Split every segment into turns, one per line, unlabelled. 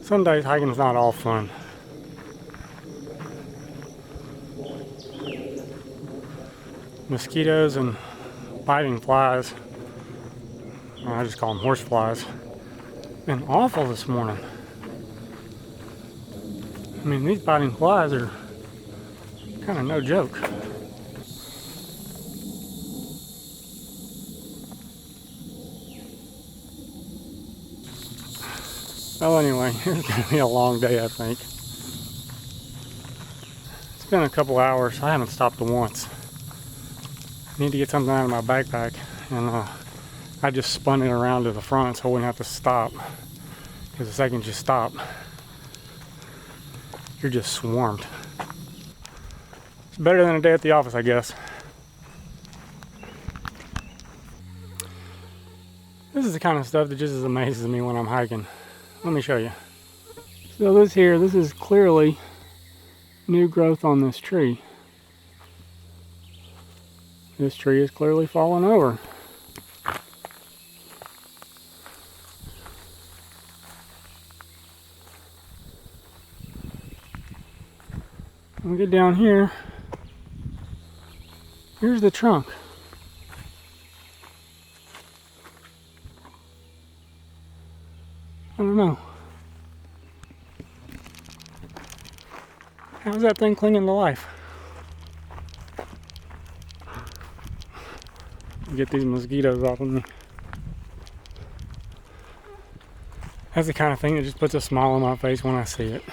Some days hiking's not all fun. Mosquitoes and biting flies, I just call them horse flies, been awful this morning. I mean, these biting flies are kind of no joke. Well, anyway, it's going to be a long day, I think. It's been a couple hours. I haven't stopped once. I need to get something out of my backpack, and I just spun it around to the front so I wouldn't have to stop. Because the second you stop, you're just swarmed. It's better than a day at the office, I guess. This is the kind of stuff that just amazes me when I'm hiking. Let me show you. So this is clearly new growth on this tree. This tree is clearly fallen over. We'll get down here. Here's the trunk. I don't know. How's that thing clinging to life? Get these mosquitoes off of me. That's the kind of thing that just puts a smile on my face when I see it.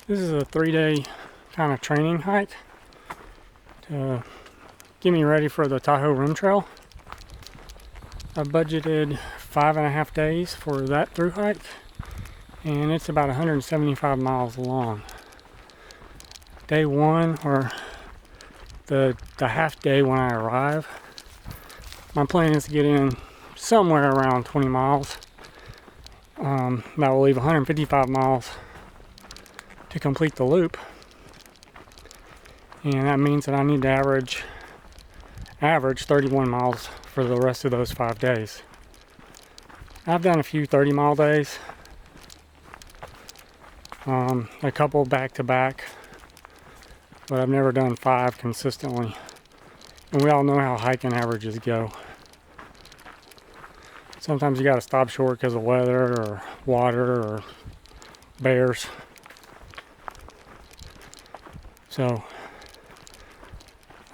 This is a 3-day kind of training hike to get me ready for the Tahoe Rim Trail. I budgeted 5.5 days for that through hike, and it's about 175 miles long. Day one, or the half day when I arrive, my plan is to get in somewhere around 20 miles. That will leave 155 miles to complete the loop, and that means that I need to average 31 miles for the rest of those 5 days. I've done a few 30-mile days, a couple back to back, but I've never done 5 consistently. And we all know how hiking averages go. Sometimes you gotta stop short because of weather or water or bears. So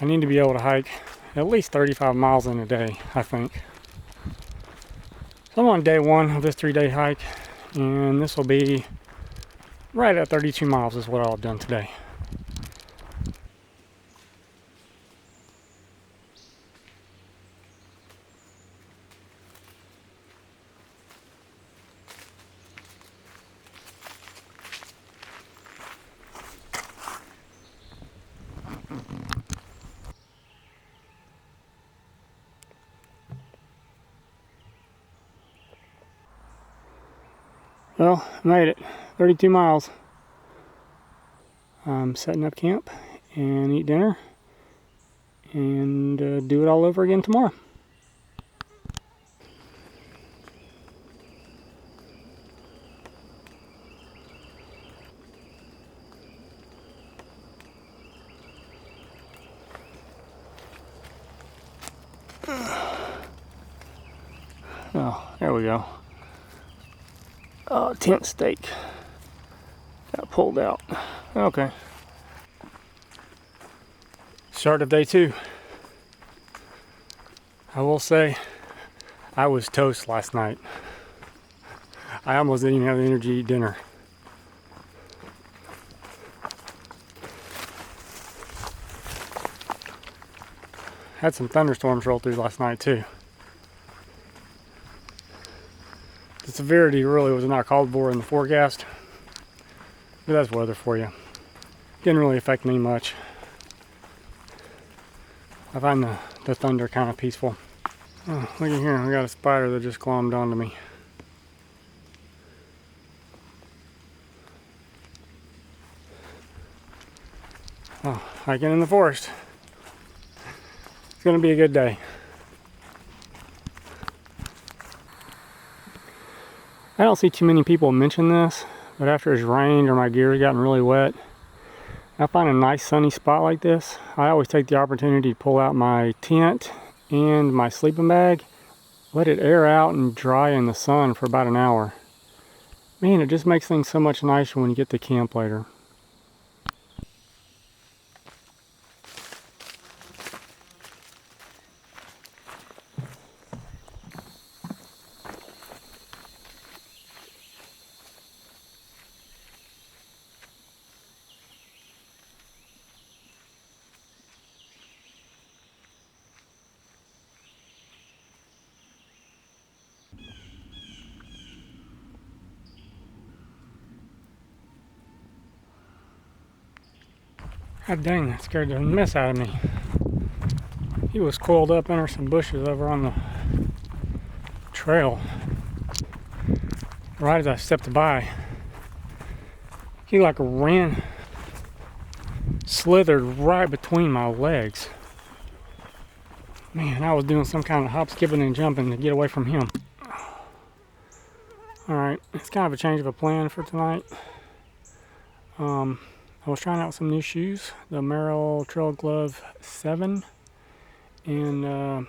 I need to be able to hike at least 35 miles in a day, I think. So I'm on day one of this 3-day hike, and this will be right at 32 miles is what I'll have done today. Well, I made it. 32 miles. I'm setting up camp and eat dinner and do it all over again tomorrow. Oh, there we go. Oh, tent stake got pulled out. Okay. Start of day 2. I will say I was toast last night. I almost didn't even have the energy to eat dinner. Had some thunderstorms roll through last night too. The severity really was not called for in the forecast, but that's weather for you. Didn't really affect me much. I find the thunder kind of peaceful. Oh, look at here, we got a spider that just glommed onto me. Oh, hiking in the forest. It's gonna be a good day. I don't see too many people mention this, but after it's rained or my gear's gotten really wet, I find a nice sunny spot like this. I always take the opportunity to pull out my tent and my sleeping bag, let it air out and dry in the sun for about an hour. Man, it just makes things so much nicer when you get to camp later. God dang, that scared the mess out of me. He was coiled up under some bushes over on the trail. Right as I stepped by, he like slithered right between my legs. Man, I was doing some kind of hop, skipping, and jumping to get away from him. Alright, it's kind of a change of a plan for tonight. I was trying out some new shoes, the Merrell Trail Glove 7, and man,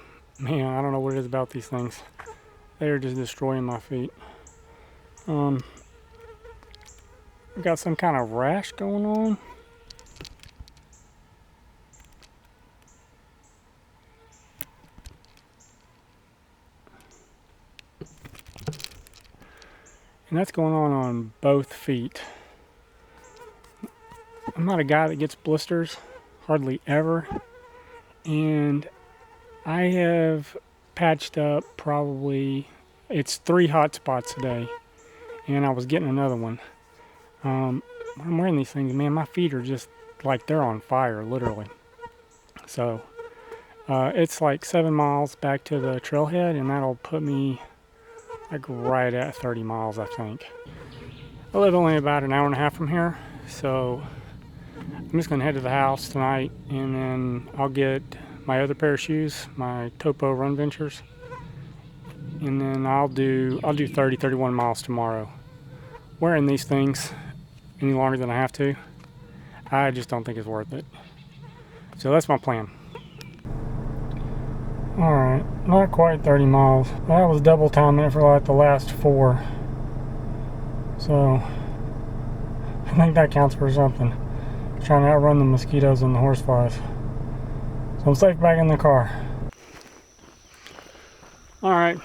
I don't know what it is about these things. They are just destroying my feet. I've got some kind of rash going on. And that's going on both feet. I'm not a guy that gets blisters, hardly ever. And I have patched up probably, it's 3 hot spots today. And I was getting another one. When I'm wearing these things, man, my feet are just like they're on fire, literally. So it's like 7 miles back to the trailhead, and that'll put me like right at 30 miles, I think. I live only about an hour and a half from here, so I'm just gonna head to the house tonight, and then I'll get my other pair of shoes, my Topo Run Ventures, and then I'll do 31 miles tomorrow. Wearing these things any longer than I have to, I just don't think it's worth it. So that's my plan. Alright, not quite 30 miles. That was double timing it for like the last 4. So I think that counts for something. Trying to outrun the mosquitoes and the horseflies. So I'm safe back in the car. Alright,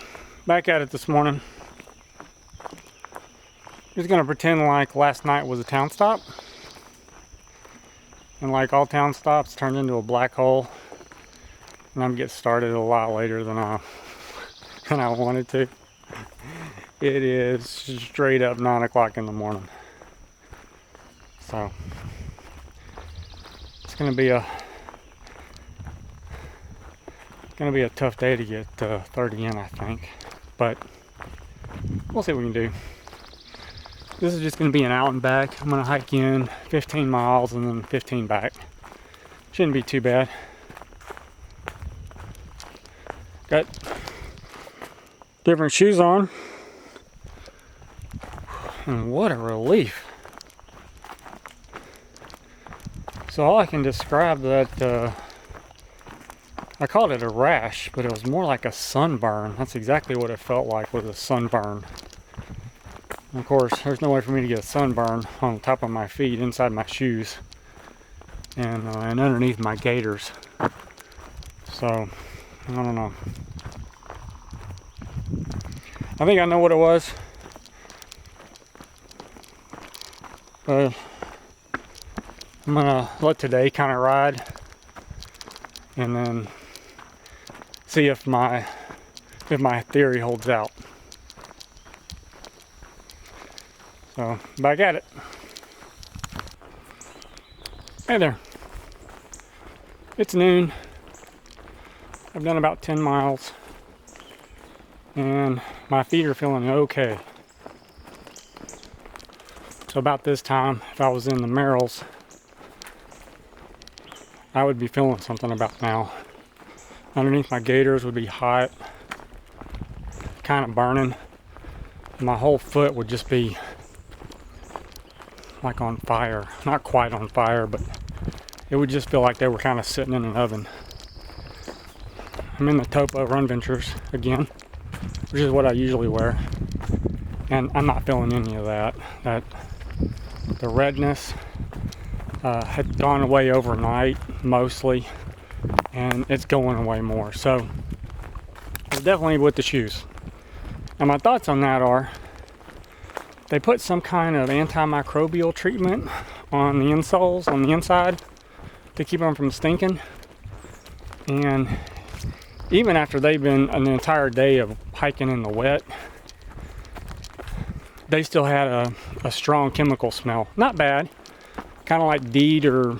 back at it this morning. Just gonna pretend like last night was a town stop. And like all town stops turned into a black hole. And I'm getting started a lot later than I wanted to. It is straight up 9 o'clock in the morning. So it's gonna be a tough day to get 30 in, I think. But we'll see what we can do. This is just gonna be an out and back. I'm gonna hike in 15 miles and then 15 back. Shouldn't be too bad. Got different shoes on, and what a relief. So all I can describe that, I called it a rash, but it was more like a sunburn. That's exactly what it felt like, was a sunburn. And of course, there's no way for me to get a sunburn on the top of my feet, inside my shoes, and underneath my gaiters. So I don't know. I think I know what it was. I'm gonna let today kind of ride, and then see if my theory holds out. So back at it. Hey there. It's noon. I've done about 10 miles, and my feet are feeling okay. So about this time, if I was in the Merrells, I would be feeling something about now. Underneath my gaiters would be hot, kind of burning. my whole foot would just be like on fire. Not quite on fire, but it would just feel like they were kind of sitting in an oven. I'm in the Topo Run Ventures again, which is what I usually wear, and I'm not feeling any of that. The redness had gone away overnight mostly, and it's going away more. So definitely with the shoes. And my thoughts on that are, they put some kind of antimicrobial treatment on the insoles on the inside to keep them from stinking. And even after they've been an entire day of hiking in the wet, they still had a strong chemical smell. Not bad, kind of like DEET or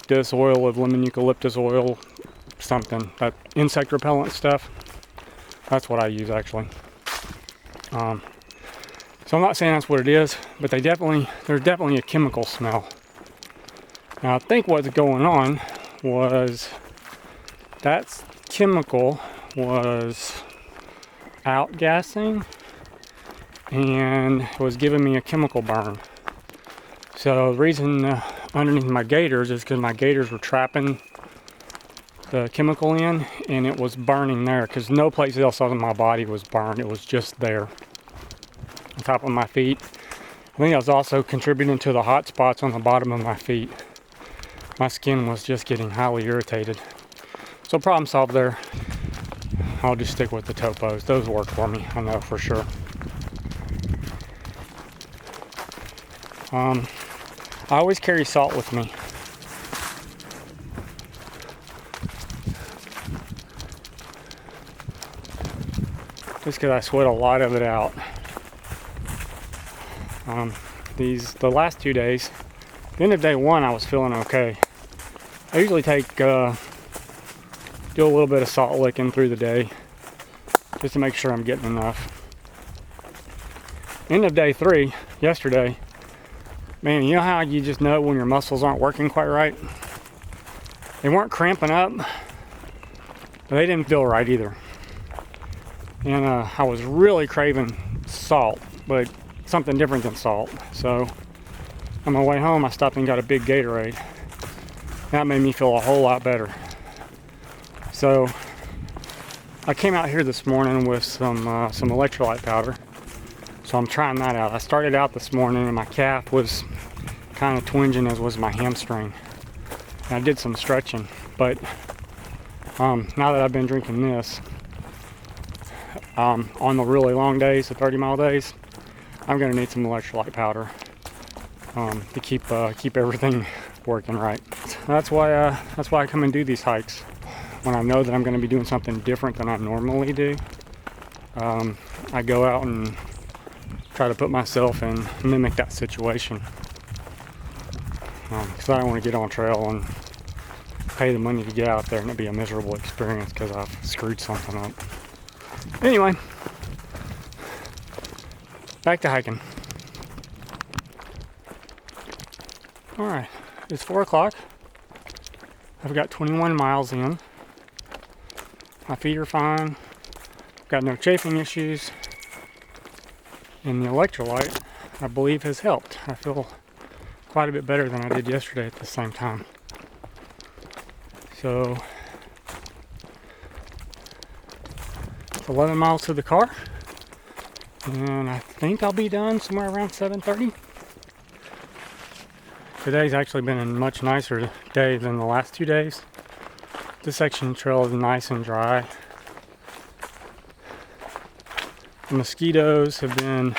this oil of lemon eucalyptus oil, something, that insect repellent stuff. That's what I use actually. So I'm not saying that's what it is, but there's definitely a chemical smell. Now I think what's going on was that chemical was outgassing and was giving me a chemical burn. So the reason underneath my gaiters is because my gaiters were trapping the chemical in, and it was burning there because no place else on my body was burned. It was just there on top of my feet. I think I was also contributing to the hot spots on the bottom of my feet. My skin was just getting highly irritated. So problem solved there. I'll just stick with the Topos. Those work for me, I know for sure. I always carry salt with me. Just because I sweat a lot of it out. The last 2 days, at the end of day 1, I was feeling okay. I usually do a little bit of salt licking through the day, just to make sure I'm getting enough. End of day 3, yesterday, man, you know how you just know when your muscles aren't working quite right? They weren't cramping up, but they didn't feel right either. And I was really craving salt, but something different than salt. So on my way home, I stopped and got a big Gatorade. That made me feel a whole lot better. So I came out here this morning with some electrolyte powder. So I'm trying that out. I started out this morning and my calf was kind of twinging, as was my hamstring. And I did some stretching, but now that I've been drinking this, on the really long days, the 30-mile days, I'm gonna need some electrolyte powder to keep everything working right. That's why I come and do these hikes. When I know that I'm gonna be doing something different than I normally do, I go out and try to put myself and mimic that situation. Because I don't want to get on trail and pay the money to get out there and it be a miserable experience because I've screwed something up. Anyway, back to hiking. Alright, it's 4 o'clock. I've got 21 miles in. My feet are fine. Got no chafing issues. And the electrolyte, I believe, has helped. I feel quite a bit better than I did yesterday at the same time. So, it's 11 miles to the car. And I think I'll be done somewhere around 7:30. Today's actually been a much nicer day than the last 2 days. This section of trail is nice and dry. The mosquitoes have been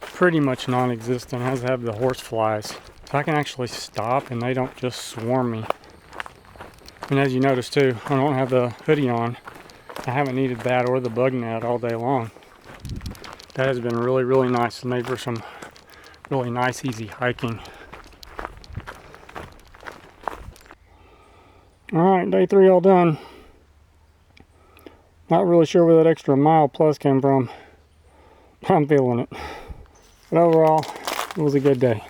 pretty much non-existent, as have the horse flies. So I can actually stop and they don't just swarm me. And as you notice too, I don't have the hoodie on. I haven't needed that or the bug net all day long. That has been really, really nice. It's made for some really nice, easy hiking. Alright, day 3 all done. Not really sure where that extra mile plus came from. I'm feeling it. But overall, it was a good day.